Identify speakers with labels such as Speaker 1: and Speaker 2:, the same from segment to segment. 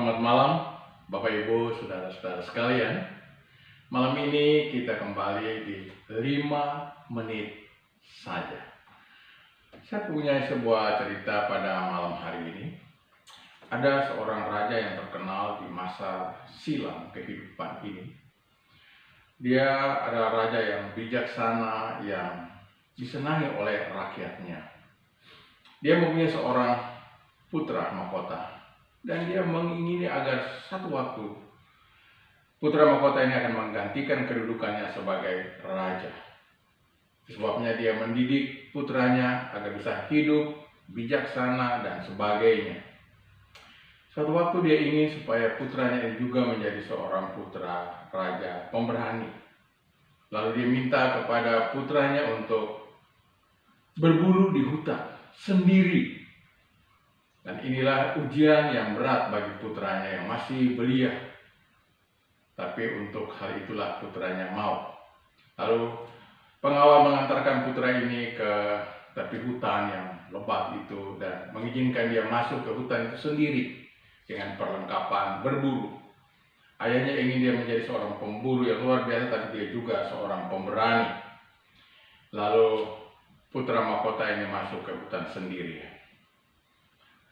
Speaker 1: Selamat malam, Bapak Ibu, saudara-saudara sekalian. Malam ini kita kembali di 5 menit saja. Saya punya sebuah cerita pada malam hari ini. Ada seorang raja yang terkenal di masa silam kehidupan ini. Dia adalah raja yang bijaksana, yang disenangi oleh rakyatnya. Dia mempunyai seorang putra mahkota, dan dia mengingini agar satu waktu putra mahkota ini akan menggantikan kedudukannya sebagai raja. Sebabnya dia mendidik putranya agar bisa hidup bijaksana dan sebagainya. Suatu waktu dia ingin supaya putranya ini juga menjadi seorang putra raja pemberani. Lalu dia minta kepada putranya untuk berburu di hutan sendiri. Dan inilah ujian yang berat bagi putranya yang masih belia. Tapi untuk hal itulah putranya mau. Lalu pengawal mengantarkan putra ini ke tepi hutan yang lebat itu dan mengizinkan dia masuk ke hutan itu sendiri dengan perlengkapan berburu. Ayahnya ingin dia menjadi seorang pemburu yang luar biasa, tapi dia juga seorang pemberani. Lalu putra mahkota ini masuk ke hutan sendiri.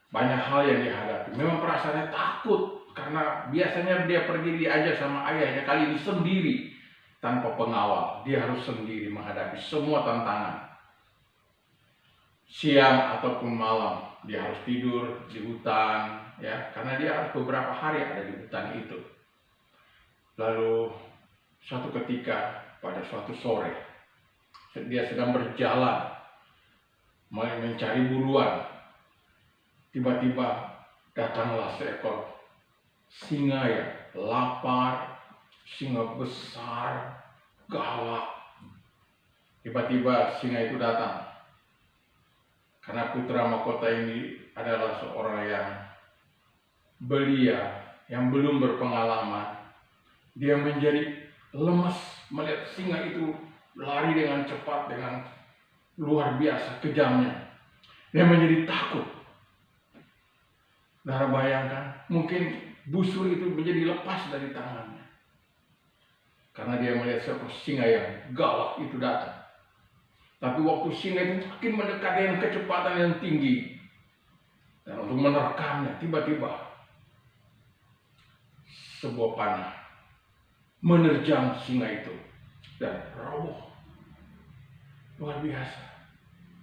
Speaker 1: Banyak hal yang dihadapi. Memang perasaannya takut karena biasanya dia pergi diajak sama ayahnya, kali ini sendiri tanpa pengawal. Dia harus sendiri menghadapi semua tantangan. Siang ataupun malam dia harus tidur di hutan, ya, karena dia harus beberapa hari ada di hutan itu. Lalu suatu ketika pada suatu sore dia sedang berjalan mencari buruan. Tiba-tiba datanglah seekor singa yang lapar, singa besar, galak. Tiba-tiba singa itu datang. Karena putra mahkota ini adalah seorang yang belia, yang belum berpengalaman. Dia menjadi lemas melihat singa itu lari dengan cepat, dengan luar biasa kejamnya. Dia menjadi takut. Saudara bayangkan, mungkin busur itu menjadi lepas dari tangannya. Karena dia melihat seekor singa yang galak itu datang. Tapi waktu singa itu makin mendekat dengan kecepatan yang tinggi. Dan untuk menerkamnya, tiba-tiba sebuah panah menerjang singa itu. Dan roboh. Luar biasa.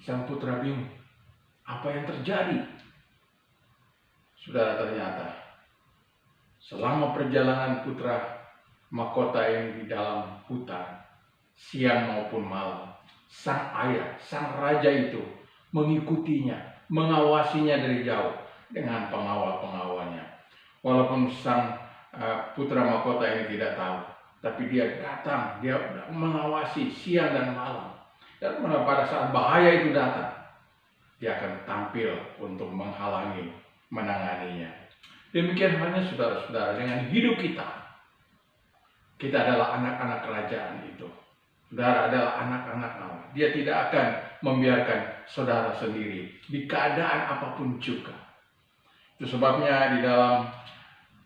Speaker 1: Sang putra bingung. Apa yang terjadi? Saudara, ternyata selama perjalanan putra mahkota ini di dalam hutan, siang maupun malam, sang ayah, sang raja itu mengikutinya, mengawasinya dari jauh dengan pengawal-pengawalnya. Walaupun sang putra mahkota ini tidak tahu, tapi dia datang, dia mengawasi siang dan malam. Dan pada saat bahaya itu datang, dia akan tampil untuk menghalangi, menanganinya. Demikian halnya saudara-saudara dengan hidup kita. Kita adalah anak-anak kerajaan itu. Saudara adalah anak-anak Allah. Dia tidak akan membiarkan saudara sendiri di keadaan apapun juga. Itu sebabnya di dalam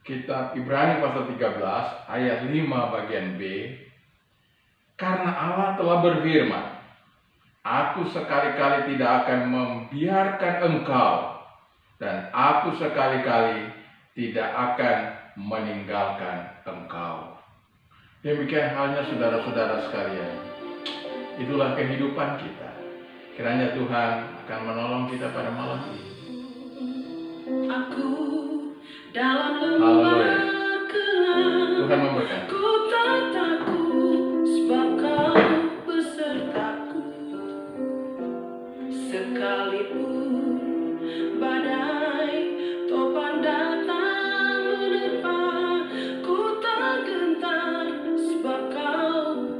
Speaker 1: kitab Ibrani pasal 13 ayat 5 bagian B, karena Allah telah berfirman, aku sekali-kali tidak akan membiarkan engkau, dan aku sekali-kali tidak akan meninggalkan engkau. Demikian halnya saudara-saudara sekalian. Itulah kehidupan kita. Kiranya Tuhan akan menolong kita pada malam ini.
Speaker 2: Aku dalam lembah gelap,
Speaker 1: Tuhan memberkati.
Speaker 2: ku tetap